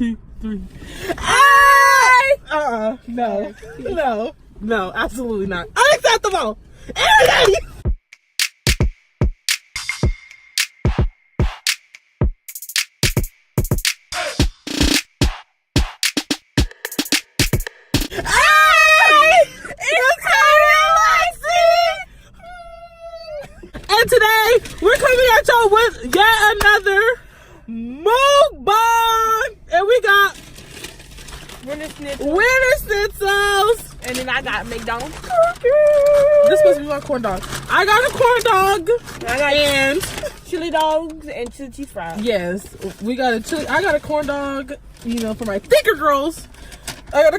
2, 3. No, absolutely not. Unacceptable. Everybody. And today we're coming at y'all with yet another MUKBANG, and we got winner schnitzels, and then I got McDonald's cookies. This supposed to be my corn dog. I got a corn dog. I got and chili dogs and chili cheese fries. Yes, we got a chili. I got a corn dog. You know, for my thicker girls, I got a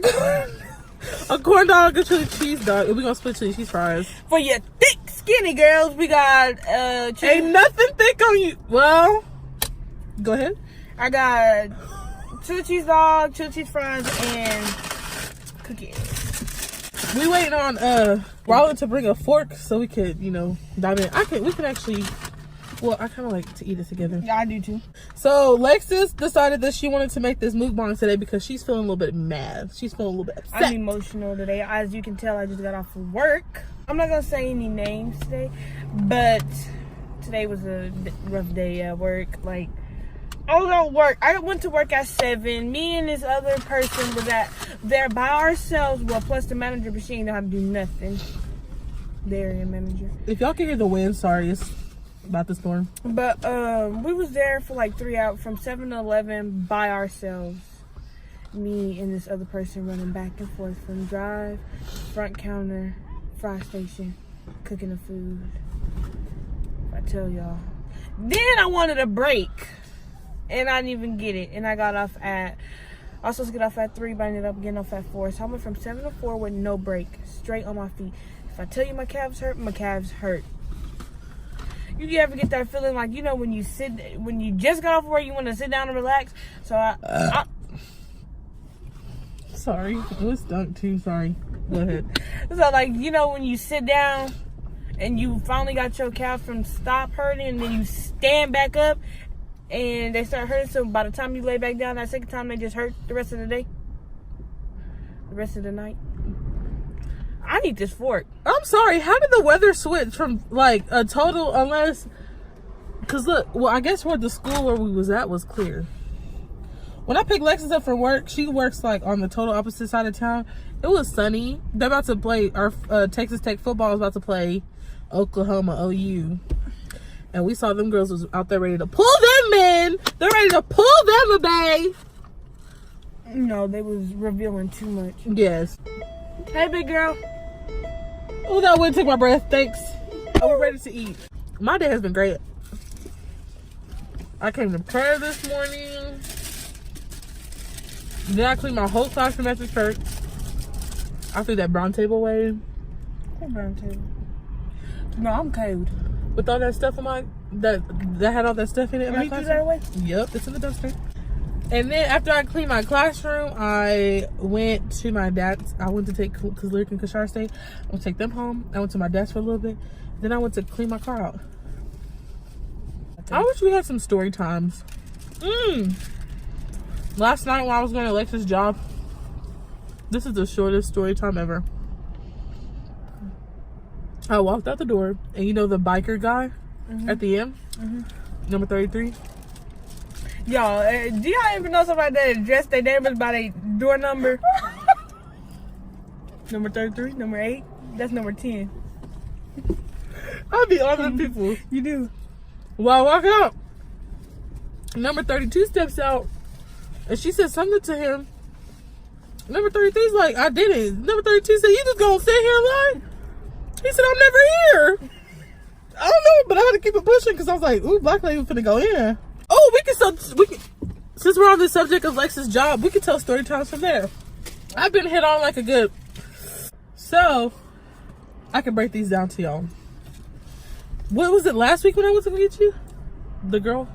corn dog, a chili cheese dog, and we gonna split chili cheese fries. For your thick, skinny girls, we got ain't nothing thick on you. Well, go ahead. I got chili cheese dog, chili cheese fries, and cookies. We waiting on Rollin to bring a fork so we could, you know, dive in. We could actually. Well, I kind of like to eat it together. Yeah, I do too. So, Lexus decided that she wanted to make this mukbang today because she's feeling a little bit mad. She's feeling a little bit upset. I'm emotional today. As you can tell, I just got off of work. I'm not going to say any names today, but today was a rough day at work. Like, I was at work. I went to work at 7. Me and this other person was there by ourselves. Well, plus the manager, but she ain't know how to do nothing. The area manager. If y'all can hear the wind, sorry, it's about the storm. But we was there for like 3 hours from 7 to 11 by ourselves. Me and this other person running back and forth from drive, front counter, fry station, cooking the food. I tell y'all. Then I wanted a break, and I didn't even get it. And I got off I was supposed to get off at 3, but I ended up getting off at 4. So I went from 7 to 4 with no break, straight on my feet. If I tell you my calves hurt, my calves hurt. You ever get that feeling like, you know, when you just got off work, you want to sit down and relax? So I sorry, it was stunk too. Sorry. Go ahead. So like, you know, when you sit down and you finally got your calves from stop hurting, and then you stand back up and they start hurting. So by the time you lay back down that second time, they just hurt the rest of the day, the rest of the night. I need this fork. I'm sorry, how did the weather switch from like a total, because look, well, I guess where the school where we was at was clear. When I picked Lexus up for work, she works like on the total opposite side of town. It was sunny. They're about to play, our Texas Tech football is about to play Oklahoma OU. And we saw them girls was out there ready to pull them in. They're ready to pull them a bay. No, they was revealing too much. Yes. Hey, big girl. Oh, that would take my breath. Thanks. Oh, we're ready to eat. My day has been great. I came to prayer this morning. Then I cleaned my whole classroom after church. I threw that brown table away. What brown table? No, I'm cold. With all that stuff in my that had all that stuff in it. You threw that away? Yep, it's in the dumpster. And then after I cleaned my classroom, I went to my dad's. I went to take, because Lyric and Kashar stayed. I went to take them home. I went to my dad's for a little bit. Then I went to clean my car out. I wish we had some story times. Last night when I was going to Alexa's job, this is the shortest story time ever. I walked out the door, and you know the biker guy at the end? Number 33? Y'all, do y'all even know somebody that address their neighbors by their door number? Number 33, number 8, that's number 10. I be honoring people. You do. Well, I walk out. Number 32 steps out, and she said something to him. Number 33's like, I didn't. Number 32 said, you just gonna sit here and lie? He said, I'm never here. I don't know, but I had to keep it pushing because I was like, ooh, black lady finna go in. Oh, we can since we're on the subject of Lex's job, we can tell story times from there. I've been hit on like a good, so I can break these down to y'all. What was it last week when I went to go get you? The girl?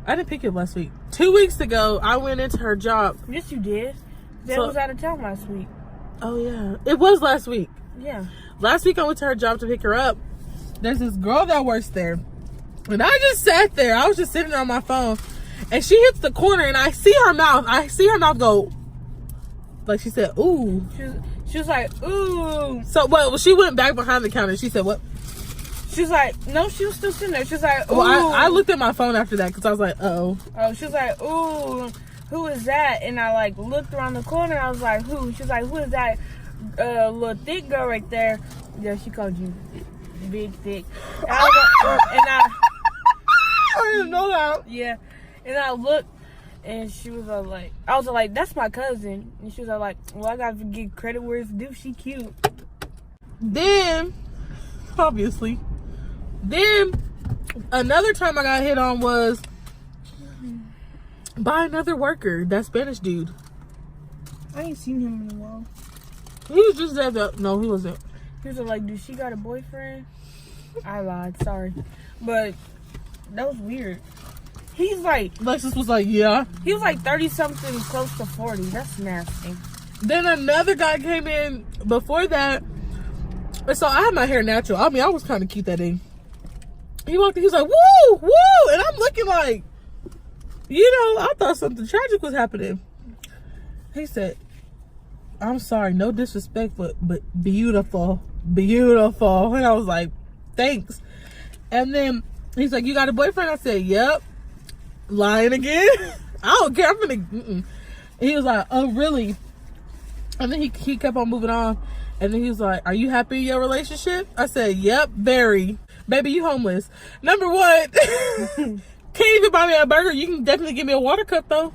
I didn't pick you up last week. 2 weeks ago, I went into her job. Yes, you did. That was out of town last week. Oh, yeah. It was last week. Yeah. Last week, I went to her job to pick her up. There's this girl that works there. And I just sat there. I was just sitting there on my phone. And she hits the corner, and I see her mouth. I see her mouth go, like she said, ooh. She was like, ooh. So, well, she went back behind the counter. She said, what? She was like, no, she was still sitting there. She was like, ooh. Well, I looked at my phone after that because I was like, oh. Oh, she was like, ooh, who is that? And I, like, looked around the corner. I was like, who? She was like, who is that little thick girl right there? Yeah, she called you big, thick. And I didn't know that. Yeah. And I looked, and she was like, I was like, that's my cousin. And she was like, well, I got to give credit where it's due. She cute. Then, obviously, another time I got hit on was by another worker, that Spanish dude. I ain't seen him in a while. He was just at the, no, he wasn't. He was like, dude, she got a boyfriend? I lied, sorry. But that was weird. He's like, Lexus was like, yeah. He was like 30-something, close to 40. That's nasty. Then another guy came in before that. And so I had my hair natural. I mean, I was kind of cute that day. He walked in, he was like, woo, woo. And I'm looking like, I thought something tragic was happening. He said, I'm sorry, no disrespect, but beautiful, beautiful. And I was like, thanks. And then he's like, you got a boyfriend? I said, yep. Lying again? I don't care. I'm gonna. He was like, oh, really? And then he kept on moving on. And then he was like, are you happy in your relationship? I said, yep, very. Baby, you homeless. Number one, can't even buy me a burger. You can definitely give me a water cup, though.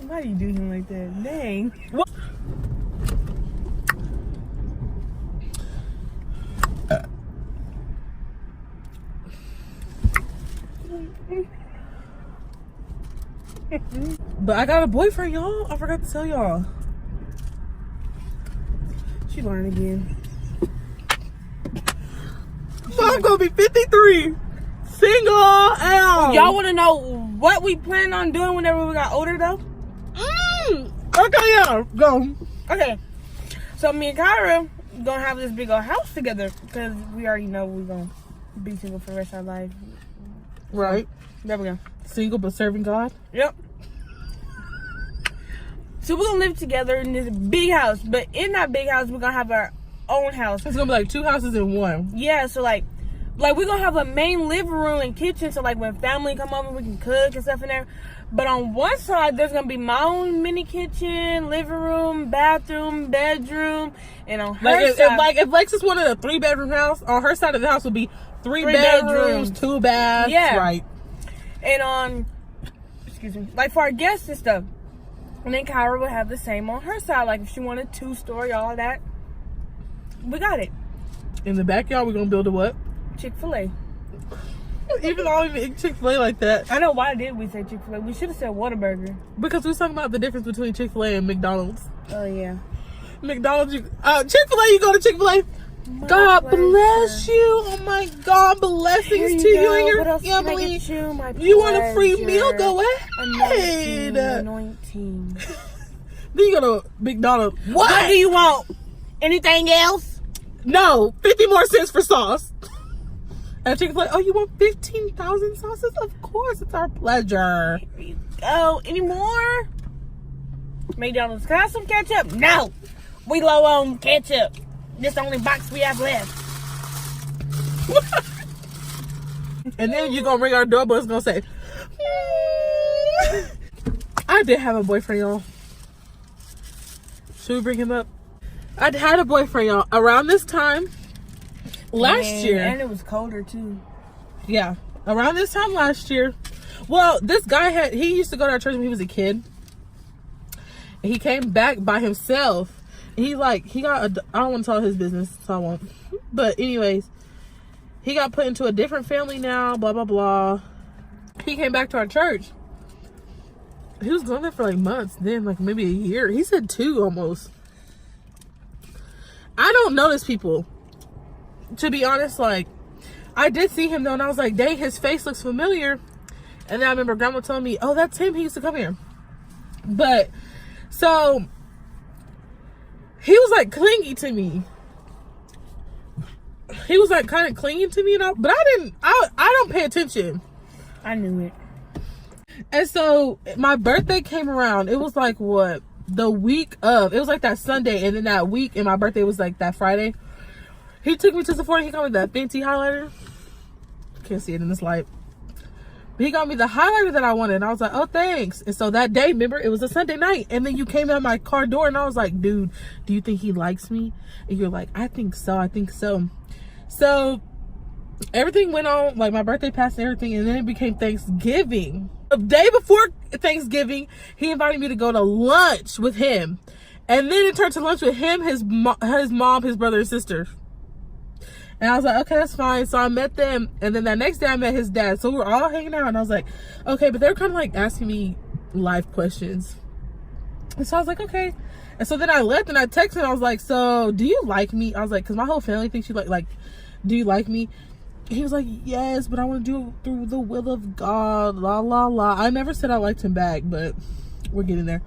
Why do you do him like that? Dang. What? But I got a boyfriend, y'all. I forgot to tell y'all. She lying again. So I'm gonna be 53, single out. Y'all want to know what we plan on doing whenever we got older, though? Okay, yeah, go. Okay, so me and Kyra gonna have this big old house together because we already know we're gonna be single for the rest of our life. Right. There we go. Single but serving God. Yep. So we're gonna live together in this big house, but in that big house we're gonna have our own house. It's gonna be like 2 houses in one. Yeah, so like we're gonna have a main living room and kitchen, so like when family come over we can cook and stuff in there. But on one side there's gonna be my own mini kitchen, living room, bathroom, bedroom, and on her side, if Lexus wanted a 3-bedroom house, on her side of the house would be 3 bedrooms, 2 baths. Yeah. Right. And on, excuse me, like for our guests and stuff. And then Kyra will have the same on her side. Like if she wanted 2-story, all that, we got it. In the backyard, we're gonna build a what? Chick-fil-A. Even though I don't even eat Chick-fil-A like that. I know, why did we say Chick-fil-A? We should have said Whataburger. Because we was talking about the difference between Chick-fil-A and McDonald's. Oh yeah. McDonald's, Chick-fil-A, you go to Chick-fil-A. God bless you. Oh my God, blessings to you and your family. You want a free meal? Go ahead. Anointing. Then you go to McDonald's. What do you want? Anything else? No, 50 more cents for sauce. And Chick-fil-A, oh, you want 15,000 sauces? Of course, it's our pleasure. Here you go. Any more? McDonald's, can I have some ketchup? No. We low on ketchup. This the only box we have left. And then you're gonna ring our doorbell. It's gonna say, I did have a boyfriend, y'all. Should we bring him up? I had a boyfriend, y'all, around this time last year. And it was colder too. Yeah, around this time last year. Well, this guy he used to go to our church when he was a kid. And he came back by himself. He got I don't want to tell his business, so I won't. But anyways, he got put into a different family now, blah, blah, blah. He came back to our church. He was going there for like months, then like maybe a year. He said 2 almost. I don't notice people. To be honest, like, I did see him though, and I was like, dang, his face looks familiar. And then I remember grandma telling me, oh, that's him. He used to come here. But, so, he was like clingy to me. he was like kind of clinging to me, and but I don't pay attention. I knew it. And so my birthday came around. It was like what, the week of, it was like that Sunday, and then that week, and my birthday was like that Friday. He took me to Sephora. He got me that Fenty highlighter. Can't see it in this light. But he got me the highlighter that I wanted. And I was like, oh, thanks. And so that day, remember, it was a Sunday night. And then you came at my car door, and I was like, dude, do you think he likes me? And you're like, I think so. I think so. So everything went on, like my birthday passed and everything. And then it became Thanksgiving. The day before Thanksgiving, he invited me to go to lunch with him. And then it turned to lunch with him, his mom, his brother, and sister. And I was like, okay, that's fine. So I met them. And then that next day I met his dad. So we were all hanging out. And I was like, okay. But they were kind of like asking me life questions. And so I was like, okay. And so then I left and I texted him. I was like, so do you like me? I was like, because my whole family thinks you like, do you like me? He was like, yes, but I want to do it through the will of God. La, la, la. I never said I liked him back, but we're getting there.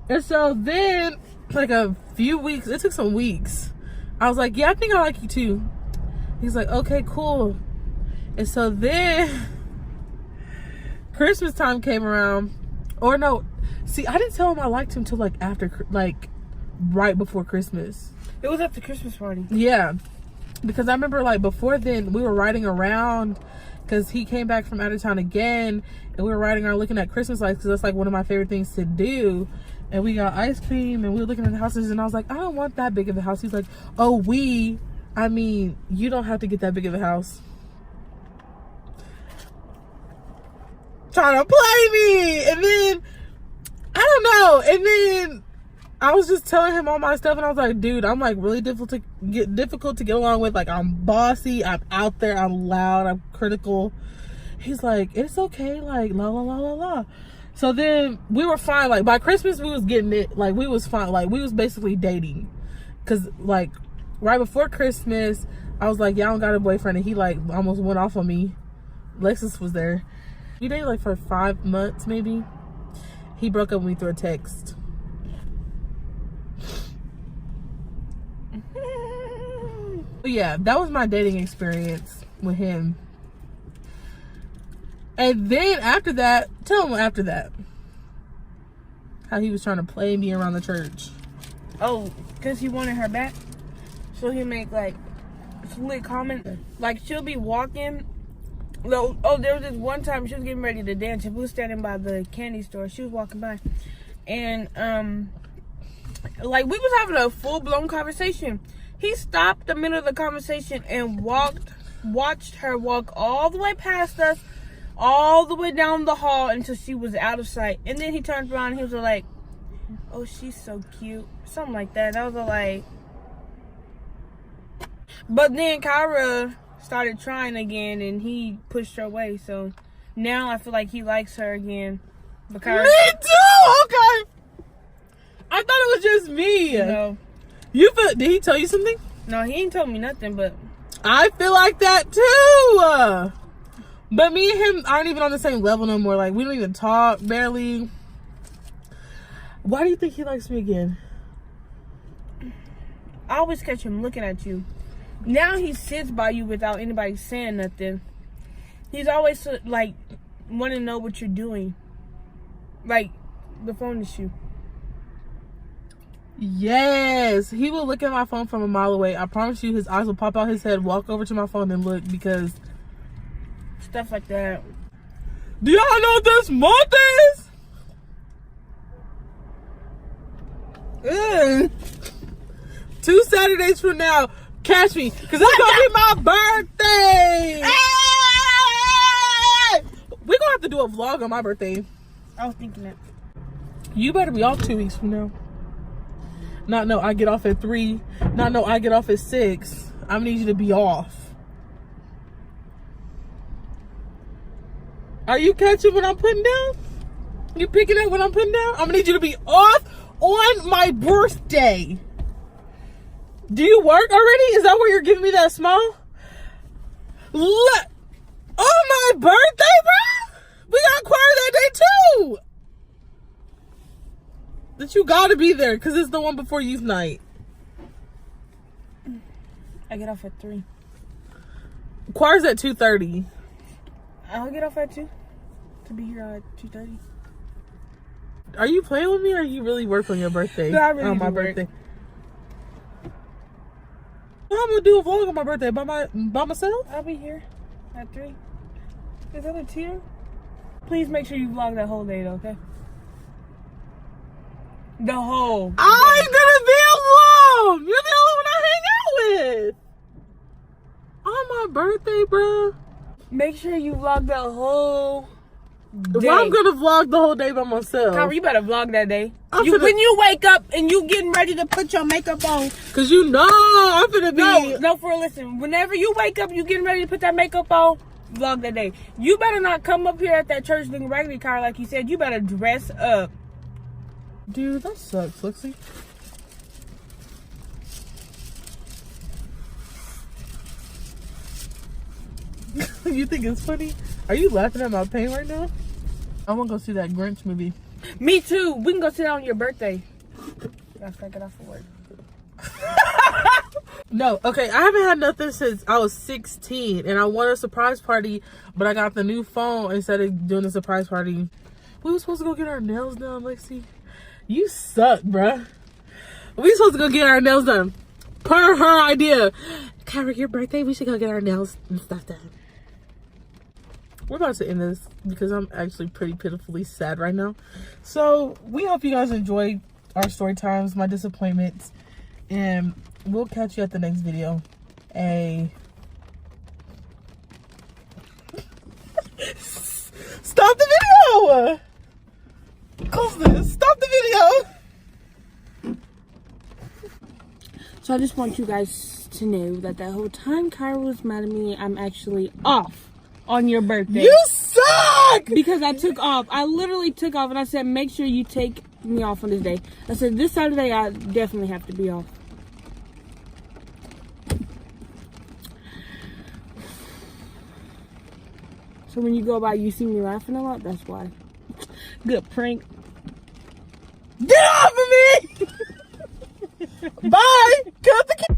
And so then, like a few weeks, it took some weeks. I was like, yeah, I think I like you too. He's like, okay, cool. And so then Christmas time came around. Or no, see, I didn't tell him I liked him till like after, like right before Christmas. It was at the Christmas party. Yeah. Because I remember like before then we were riding around because he came back from out of town again. And we were riding around looking at Christmas lights because that's like one of my favorite things to do. And we got ice cream and we were looking at the houses. And I was like, I don't want that big of a house. He's like, oh, I mean, you don't have to get that big of a house. Trying to play me. And then, I don't know. And then I was just telling him all my stuff. And I was like, dude, I'm like really difficult to get along with. Like, I'm bossy. I'm out there. I'm loud. I'm critical. He's like, it's okay. Like, la, la, la, la, la. So then we were fine. Like, by Christmas, we was getting it. Like, we was fine. Like, we was basically dating. Because, like, right before Christmas, I was like, yeah, I don't got a boyfriend. And he, like, almost went off on me. Lexus was there. We dated, like, for 5 months, maybe. He broke up with me through a text. But yeah, that was my dating experience with him. And then after that, tell him after that. How he was trying to play me around the church. Oh, because he wanted her back? So he make like slick comment, like she'll be walking. No, oh, there was this one time she was getting ready to dance. And we was standing by the candy store. She was walking by, and like we was having a full blown conversation. He stopped the middle of the conversation and watched her walk all the way past us, all the way down the hall until she was out of sight. And then he turned around and he was like, "Oh, she's so cute," something like that. And I was like. But then Kyra started trying again and he pushed her away. So now I feel like he likes her again. Because me too! Okay. I thought it was just me. No. Did he tell you something? No, he ain't told me nothing, but I feel like that too. But me and him aren't even on the same level no more. Like, we don't even talk, barely. Why do you think he likes me again? I always catch him looking at you. Now he sits by you without anybody saying nothing. He's always like want to know what you're doing. Like the phone issue. Yes, he will look at my phone from a mile away. I promise you, his eyes will pop out his head, walk over to my phone and look, because stuff like that. Do y'all know what this month is? 2 Saturdays from now, catch me, because it's gonna be my birthday. Hey! We're gonna have to do a vlog on my birthday. I was thinking that. You better be off 2 weeks from now. Not no, I get off at 3. Not no, I get off at 6. I'm gonna need you to be off. Are you catching what I'm putting down? You picking up what I'm putting down? I'm gonna need you to be off on my birthday. Do you work already? Is that where you're giving me that smile? Look, on my birthday, bro. We got choir that day too. That you gotta be there because it's the one before youth night. I get off at 3. Choir's at 2:30. I'll get off at 2 to be here at 2:30. Are you playing with me or are you really work on your birthday? No, I really on my do work. birthday. I'm gonna do a vlog on my birthday by myself. I'll be here at 3. Is that a tear? Please make sure you vlog that whole day, though, okay? The whole. I'm gonna be alone. You're the only one I hang out with on my birthday, bro. Make sure you vlog the whole day. Well, I'm gonna vlog the whole day by myself. Kyra, you better vlog that day. I'm When you wake up and you getting ready to put your makeup on. Cause you know I'm gonna be. No, for real, listen. Whenever you wake up, you getting ready to put that makeup on, vlog that day. You better not come up here at that church looking raggedy, Kyra, like you said. You better dress up. Dude, that sucks, Lexi. You think it's funny? Are you laughing at my pain right now? I wanna go see that Grinch movie. Me too. We can go sit down on your birthday. After I get off of work. No, okay, I haven't had nothing since I was 16 and I wanted a surprise party, but I got the new phone instead of doing a surprise party. We were supposed to go get our nails done, Lexi. You suck, bruh. We supposed to go get our nails done. Per her idea. Kyra, your birthday, we should go get our nails and stuff done. We're about to end this because I'm actually pretty pitifully sad right now. So we hope you guys enjoyed our story times, my disappointments, and we'll catch you at the next video. Stop the video! Close this. Stop the video! So I just want you guys to know that whole time Kyra was mad at me, I'm actually off on your birthday. You suck! Because I took off. I literally took off and I said, make sure you take me off on this day. I said, this Saturday I definitely have to be off. So when you go by, you see me laughing a lot, that's why. Good prank. Get off of me! Bye! Cut the